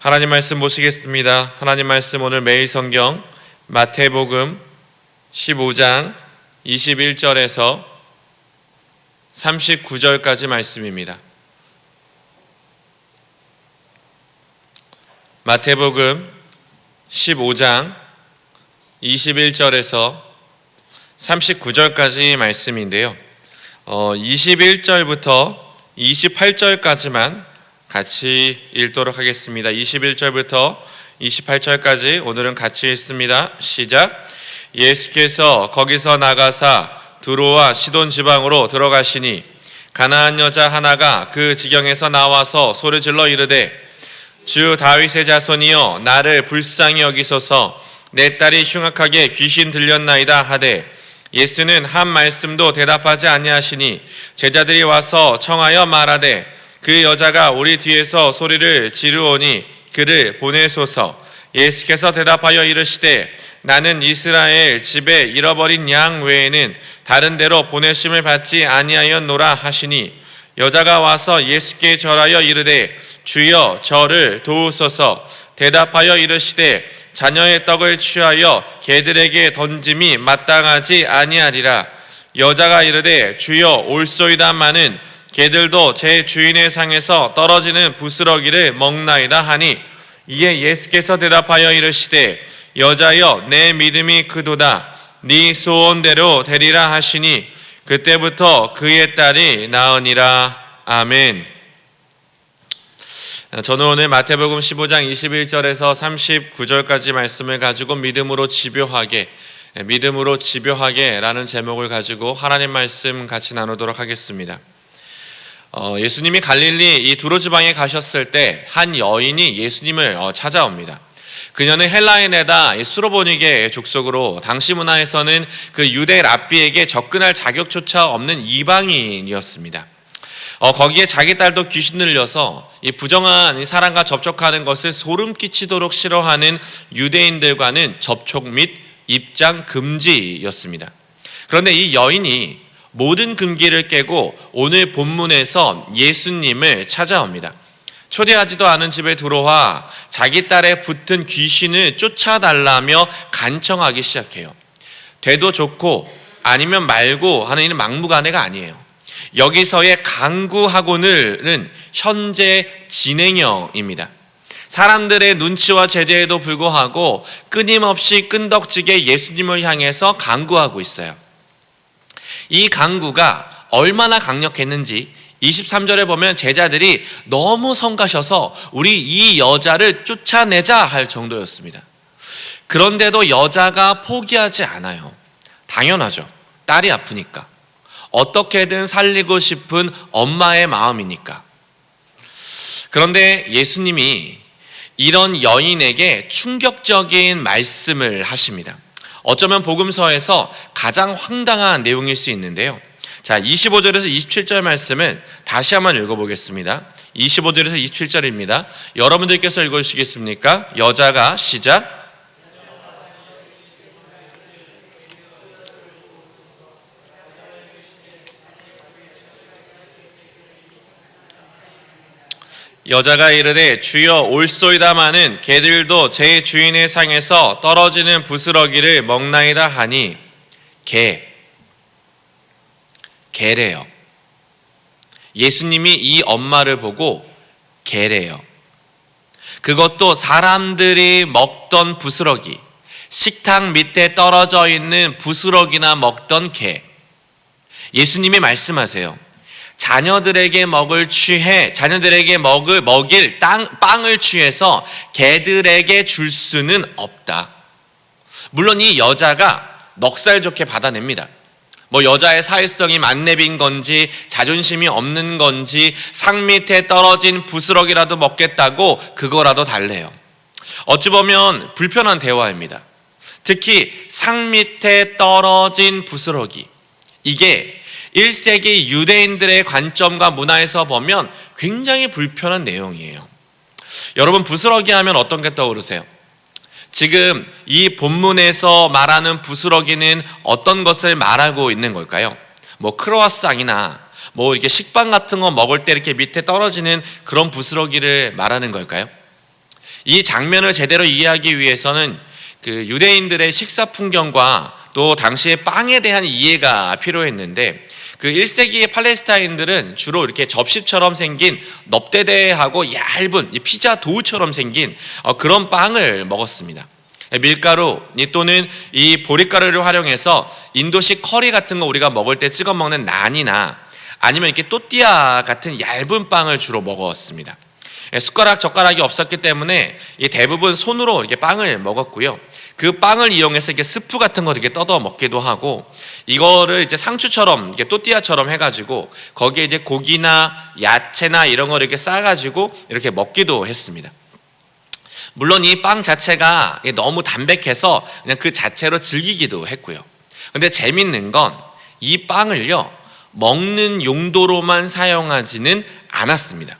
하나님 말씀 보시겠습니다. 하나님 말씀 오늘 매일 성경 마태복음 15장 21절에서 39절까지 말씀입니다. 마태복음 15장 21절에서 39절까지 말씀인데요. 21절부터 28절까지만 같이 읽도록 하겠습니다. 21절부터 28절까지 오늘은 같이 읽습니다. 시작. 예수께서 거기서 나가사 두로와 시돈 지방으로 들어가시니 가나안 여자 하나가 그 지경에서 나와서 소리질러 이르되 주 다윗의 자손이여 나를 불쌍히 여기소서 내 딸이 흉악하게 귀신 들렸나이다 하되 예수는 한 말씀도 대답하지 아니하시니 제자들이 와서 청하여 말하되 그 여자가 우리 뒤에서 소리를 지르오니 그를 보내소서. 예수께서 대답하여 이르시되 나는 이스라엘 집에 잃어버린 양 외에는 다른 데로 보내심을 받지 아니하였노라 하시니 여자가 와서 예수께 절하여 이르되 주여 저를 도우소서. 대답하여 이르시되 자녀의 떡을 취하여 개들에게 던짐이 마땅하지 아니하리라. 여자가 이르되 주여 올소이다마는 개들도 제 주인의 상에서 떨어지는 부스러기를 먹나이다 하니 이에 예수께서 대답하여 이르시되 여자여 내 믿음이 크도다 네 소원대로 되리라 하시니 그때부터 그의 딸이 나으니라. 아멘. 저는 오늘 마태복음 15장 21절에서 39절까지 말씀을 가지고 믿음으로 집요하게 라는 제목을 가지고 하나님 말씀 같이 나누도록 하겠습니다. 예수님이 갈릴리 이 두로 지방에 가셨을 때 한 여인이 예수님을 찾아옵니다. 그녀는 헬라인에다 수로보니게 족속으로 당시 문화에서는 그 유대 랍비에게 접근할 자격조차 없는 이방인이었습니다. 거기에 자기 딸도 귀신 들려서 이 부정한 사람과 접촉하는 것을 소름 끼치도록 싫어하는 유대인들과는 접촉 및 입장 금지였습니다. 그런데 이 여인이 모든 금기를 깨고 오늘 본문에서 예수님을 찾아옵니다. 초대하지도 않은 집에 들어와 자기 딸에 붙은 귀신을 쫓아달라며 간청하기 시작해요. 돼도 좋고 아니면 말고 하는 일은 막무가내가 아니에요. 여기서의 강구하고는 현재 진행형입니다. 사람들의 눈치와 제재에도 불구하고 끊임없이 끈덕지게 예수님을 향해서 강구하고 있어요. 이 강구가 얼마나 강력했는지 23절에 보면 제자들이 너무 성가셔서 우리 이 여자를 쫓아내자 할 정도였습니다. 그런데도 여자가 포기하지 않아요. 당연하죠. 딸이 아프니까. 어떻게든 살리고 싶은 엄마의 마음이니까. 그런데 예수님이 이런 여인에게 충격적인 말씀을 하십니다. 어쩌면 복음서에서 가장 황당한 내용일 수 있는데요. 자, 25절에서 27절 말씀은 다시 한번 읽어보겠습니다. 25절에서 27절입니다. 여러분들께서 읽어주시겠습니까? 여자가 시작. 여자가 이르되 주여 올소이다마는 개들도 제 주인의 상에서 떨어지는 부스러기를 먹나이다 하니 개래요. 예수님이 이 엄마를 보고 개래요. 그것도 사람들이 먹던 부스러기, 식탁 밑에 떨어져 있는 부스러기나 먹던 개. 예수님이 말씀하세요. 자녀들에게 먹일 빵을 취해서 개들에게 줄 수는 없다. 물론 이 여자가 넉살 좋게 받아냅니다. 여자의 사회성이 만렙인 건지 자존심이 없는 건지 상 밑에 떨어진 부스러기라도 먹겠다고 그거라도 달래요. 어찌 보면 불편한 대화입니다. 특히 상 밑에 떨어진 부스러기, 이게 1세기 유대인들의 관점과 문화에서 보면 굉장히 불편한 내용이에요. 여러분, 부스러기 하면 어떤 게 떠오르세요? 지금 이 본문에서 말하는 부스러기는 어떤 것을 말하고 있는 걸까요? 크로와상이나 이렇게 식빵 같은 거 먹을 때 이렇게 밑에 떨어지는 그런 부스러기를 말하는 걸까요? 이 장면을 제대로 이해하기 위해서는 그 유대인들의 식사 풍경과 또 당시의 빵에 대한 이해가 필요했는데, 그 1세기의 팔레스타인들은 주로 이렇게 접시처럼 생긴 넙대대하고 얇은 피자 도우처럼 생긴 그런 빵을 먹었습니다. 밀가루 또는 이 보리가루를 활용해서 인도식 커리 같은 거 우리가 먹을 때 찍어 먹는 난이나 아니면 이렇게 또띠아 같은 얇은 빵을 주로 먹었습니다. 숟가락, 젓가락이 없었기 때문에 대부분 손으로 이렇게 빵을 먹었고요. 그 빵을 이용해서 이렇게 스프 같은 거 이렇게 뜯어 먹기도 하고, 이거를 이제 상추처럼 이렇게 또띠아처럼 해가지고 거기에 이제 고기나 야채나 이런 거 이렇게 싸가지고 이렇게 먹기도 했습니다. 물론 이 빵 자체가 너무 담백해서 그냥 그 자체로 즐기기도 했고요. 근데 재밌는 건 이 빵을요, 먹는 용도로만 사용하지는 않았습니다.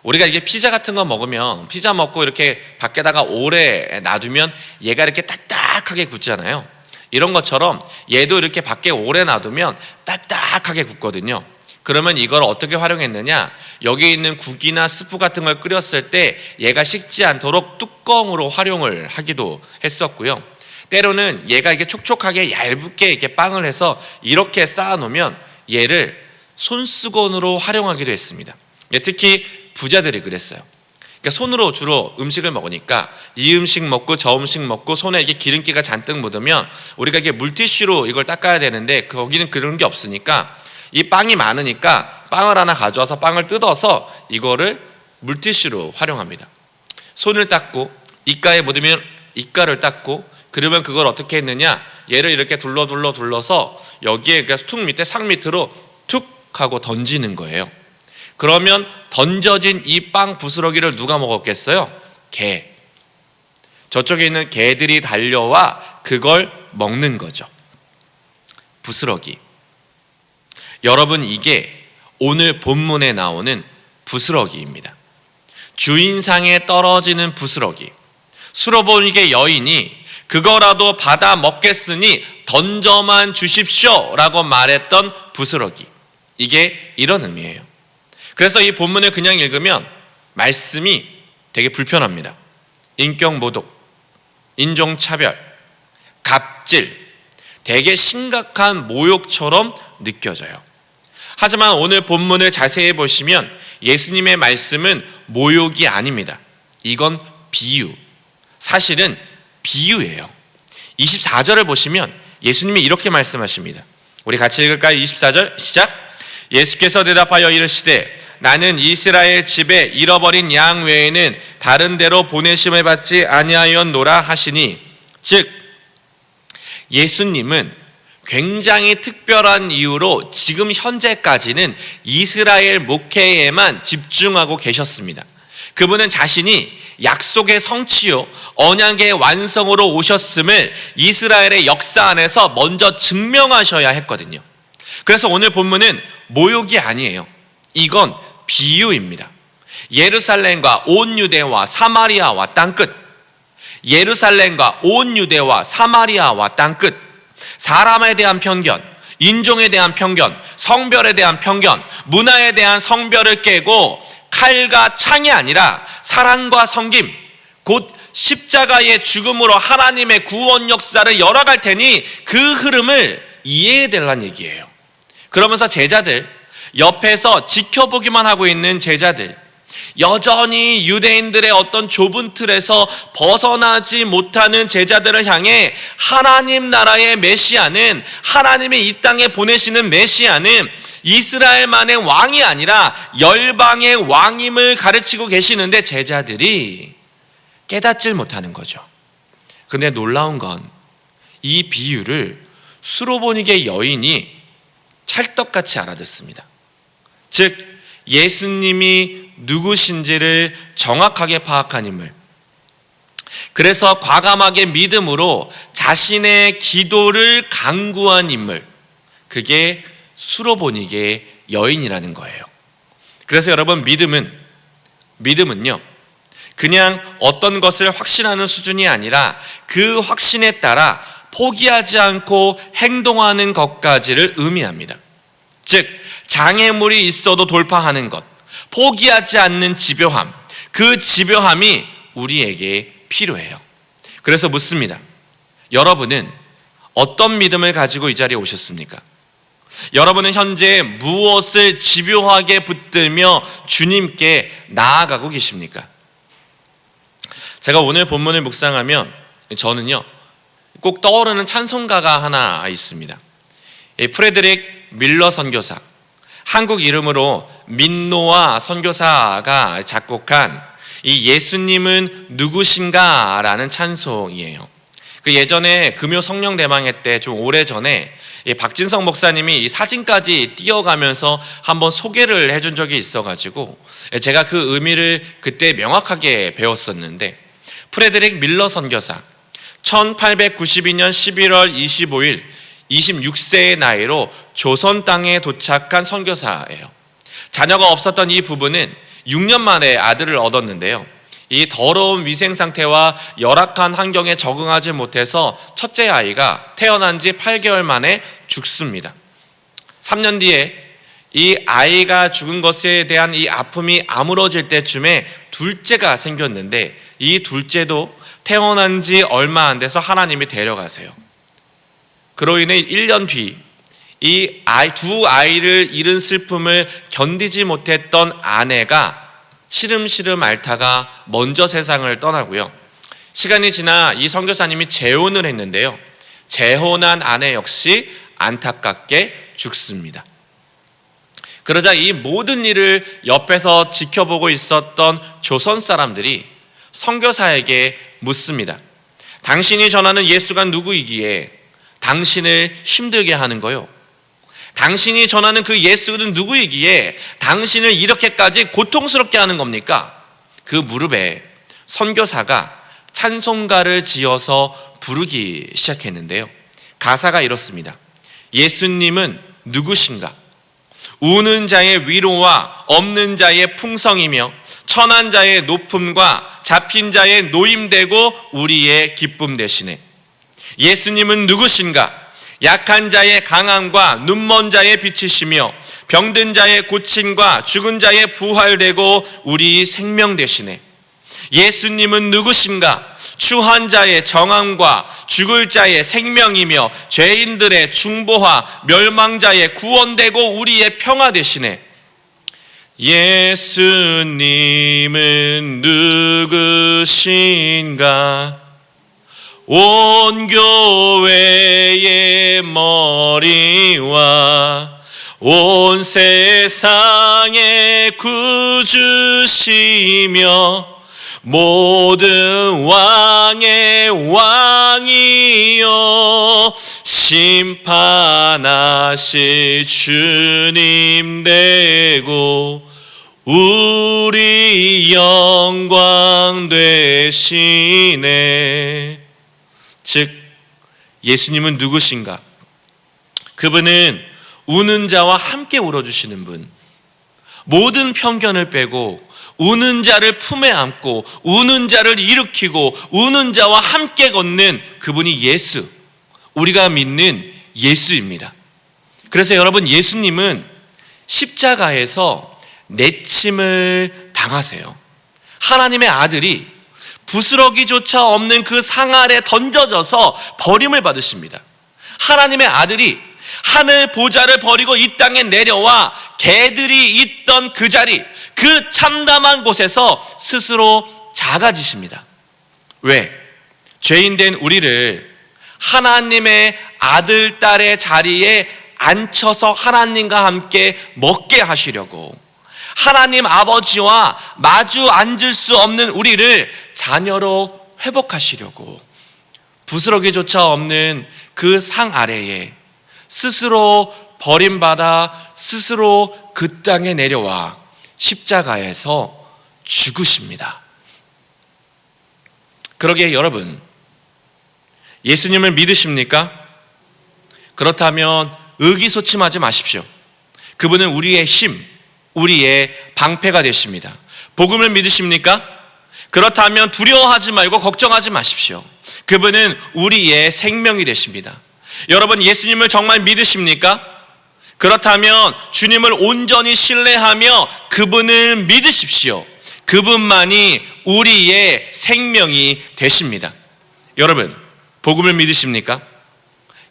우리가 이게 피자 같은 거 먹으면, 피자 먹고 이렇게 밖에다가 오래 놔두면 얘가 이렇게 딱딱하게 굳잖아요. 이런 것처럼 얘도 이렇게 밖에 오래 놔두면 딱딱하게 굳거든요. 그러면 이걸 어떻게 활용했느냐, 여기 있는 국이나 스프 같은 걸 끓였을 때 얘가 식지 않도록 뚜껑으로 활용을 하기도 했었고요. 때로는 얘가 이렇게 촉촉하게 얇게 이렇게 빵을 해서 이렇게 쌓아 놓으면 얘를 손수건으로 활용하기도 했습니다. 특히 부자들이 그랬어요. 그러니까 손으로 주로 음식을 먹으니까 이 음식 먹고 저 음식 먹고 손에 이게 기름기가 잔뜩 묻으면 우리가 이게 물티슈로 이걸 닦아야 되는데 거기는 그런 게 없으니까, 이 빵이 많으니까 빵을 하나 가져와서 빵을 뜯어서 이거를 물티슈로 활용합니다. 손을 닦고 입가에 묻으면 입가를 닦고, 그러면 그걸 어떻게 했느냐, 얘를 이렇게 둘러서 여기에 그러니까 툭 밑에 상 밑으로 툭 하고 던지는 거예요. 그러면 던져진 이 빵 부스러기를 누가 먹었겠어요? 개. 저쪽에 있는 개들이 달려와 그걸 먹는 거죠. 부스러기. 여러분, 이게 오늘 본문에 나오는 부스러기입니다. 주인상에 떨어지는 부스러기. 수로보니게 여인이 그거라도 받아 먹겠으니 던져만 주십시오 라고 말했던 부스러기. 이게 이런 의미예요. 그래서 이 본문을 그냥 읽으면 말씀이 되게 불편합니다. 인격모독, 인종차별, 갑질, 되게 심각한 모욕처럼 느껴져요. 하지만 오늘 본문을 자세히 보시면 예수님의 말씀은 모욕이 아닙니다. 이건 비유, 사실은 비유예요. 24절을 보시면 예수님이 이렇게 말씀하십니다. 우리 같이 읽을까요? 24절 시작. 예수께서 대답하여 이르시되 나는 이스라엘 집에 잃어버린 양 외에는 다른 데로 보내심을 받지 아니하였노라 하시니, 즉 예수님은 굉장히 특별한 이유로 지금 현재까지는 이스라엘 목회에만 집중하고 계셨습니다. 그분은 자신이 약속의 성취요 언약의 완성으로 오셨음을 이스라엘의 역사 안에서 먼저 증명하셔야 했거든요. 그래서 오늘 본문은 모욕이 아니에요. 이건 비유입니다. 예루살렘과 온 유대와 사마리아와 땅끝, 예루살렘과 온 유대와 사마리아와 땅끝, 사람에 대한 편견, 인종에 대한 편견, 성별에 대한 편견, 문화에 대한 성별을 깨고 칼과 창이 아니라 사랑과 섬김, 곧 십자가의 죽음으로 하나님의 구원 역사를 열어갈 테니 그 흐름을 이해해야 되란 얘기예요. 그러면서 제자들, 옆에서 지켜보기만 하고 있는 제자들, 여전히 유대인들의 어떤 좁은 틀에서 벗어나지 못하는 제자들을 향해 하나님 나라의 메시아는, 하나님이 이 땅에 보내시는 메시아는 이스라엘만의 왕이 아니라 열방의 왕임을 가르치고 계시는데 제자들이 깨닫질 못하는 거죠. 근데 놀라운 건 이 비유를 수로보니게 여인이 찰떡같이 알아듣습니다. 즉 예수님이 누구신지를 정확하게 파악한 인물, 그래서 과감하게 믿음으로 자신의 기도를 간구한 인물, 그게 수로보니게 여인이라는 거예요. 그래서 여러분, 믿음은요 그냥 어떤 것을 확신하는 수준이 아니라 그 확신에 따라 포기하지 않고 행동하는 것까지를 의미합니다. 즉 장애물이 있어도 돌파하는 것, 포기하지 않는 집요함, 그 집요함이 우리에게 필요해요. 그래서 묻습니다. 여러분은 어떤 믿음을 가지고 이 자리에 오셨습니까? 여러분은 현재 무엇을 집요하게 붙들며 주님께 나아가고 계십니까? 제가 오늘 본문을 묵상하면 저는요, 꼭 떠오르는 찬송가가 하나 있습니다. 프레드릭 밀러 선교사, 한국 이름으로 민노아 선교사가 작곡한 이 예수님은 누구신가 라는 찬송이에요. 그 예전에 금요 성령 대망회 때 좀 오래전에 박진성 목사님이 이 사진까지 띄어가면서 한번 소개를 해준 적이 있어가지고 제가 그 의미를 그때 명확하게 배웠었는데, 프레드릭 밀러 선교사 1892년 11월 25일 26세의 나이로 조선 땅에 도착한 선교사예요. 자녀가 없었던 이 부부는 6년 만에 아들을 얻었는데요, 이 더러운 위생 상태와 열악한 환경에 적응하지 못해서 첫째 아이가 태어난 지 8개월 만에 죽습니다. 3년 뒤에 이 아이가 죽은 것에 대한 이 아픔이 아물어질 때쯤에 둘째가 생겼는데, 이 둘째도 태어난 지 얼마 안 돼서 하나님이 데려가세요. 그로 인해 1년 뒤 이 두 아이를 잃은 슬픔을 견디지 못했던 아내가 시름시름 앓다가 먼저 세상을 떠나고요, 시간이 지나 이 선교사님이 재혼을 했는데요, 재혼한 아내 역시 안타깝게 죽습니다. 그러자 이 모든 일을 옆에서 지켜보고 있었던 조선 사람들이 선교사에게 묻습니다. 당신이 전하는 예수가 누구이기에 당신을 힘들게 하는 거요? 당신이 전하는 그 예수는 누구이기에 당신을 이렇게까지 고통스럽게 하는 겁니까? 그 무릎에 선교사가 찬송가를 지어서 부르기 시작했는데요, 가사가 이렇습니다. 예수님은 누구신가? 우는 자의 위로와 없는 자의 풍성이며 천한 자의 높음과 잡힌 자의 노임되고 우리의 기쁨 되시네. 예수님은 누구신가? 약한 자의 강함과 눈먼 자의 빛이시며 병든 자의 고침과 죽은 자의 부활되고 우리 생명 되시네. 예수님은 누구신가? 추한 자의 정함과 죽을 자의 생명이며 죄인들의 중보와 멸망자의 구원되고 우리의 평화 되시네. 예수님은 누구신가? 온 교회의 머리와 온 세상의 구주시며 모든 왕의 왕이여 심판하실 주님 되고 우리 영광 되시네. 즉 예수님은 누구신가? 그분은 우는 자와 함께 울어주시는 분, 모든 편견을 빼고 우는 자를 품에 안고 우는 자를 일으키고 우는 자와 함께 걷는 그분이 예수, 우리가 믿는 예수입니다. 그래서 여러분, 예수님은 십자가에서 내침을 당하세요. 하나님의 아들이 부스러기조차 없는 그 상 아래 던져져서 버림을 받으십니다. 하나님의 아들이 하늘 보좌를 버리고 이 땅에 내려와 개들이 있던 그 자리, 그 참담한 곳에서 스스로 작아지십니다. 왜? 죄인된 우리를 하나님의 아들, 딸의 자리에 앉혀서 하나님과 함께 먹게 하시려고, 하나님 아버지와 마주 앉을 수 없는 우리를 자녀로 회복하시려고 부스러기조차 없는 그 상 아래에 스스로 버림받아 스스로 그 땅에 내려와 십자가에서 죽으십니다. 그러기에 여러분, 예수님을 믿으십니까? 그렇다면 의기소침하지 마십시오. 그분은 우리의 힘, 우리의 방패가 되십니다. 복음을 믿으십니까? 그렇다면 두려워하지 말고 걱정하지 마십시오. 그분은 우리의 생명이 되십니다. 여러분, 예수님을 정말 믿으십니까? 그렇다면 주님을 온전히 신뢰하며 그분을 믿으십시오. 그분만이 우리의 생명이 되십니다. 여러분, 복음을 믿으십니까?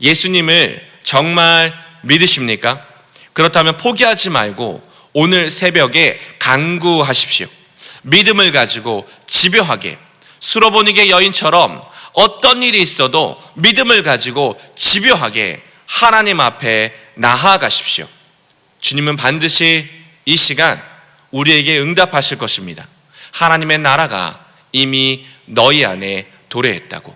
예수님을 정말 믿으십니까? 그렇다면 포기하지 말고 오늘 새벽에 간구하십시오. 믿음을 가지고 집요하게 수로보니게 여인처럼 어떤 일이 있어도 믿음을 가지고 집요하게 하나님 앞에 나아가십시오. 주님은 반드시 이 시간 우리에게 응답하실 것입니다. 하나님의 나라가 이미 너희 안에 도래했다고.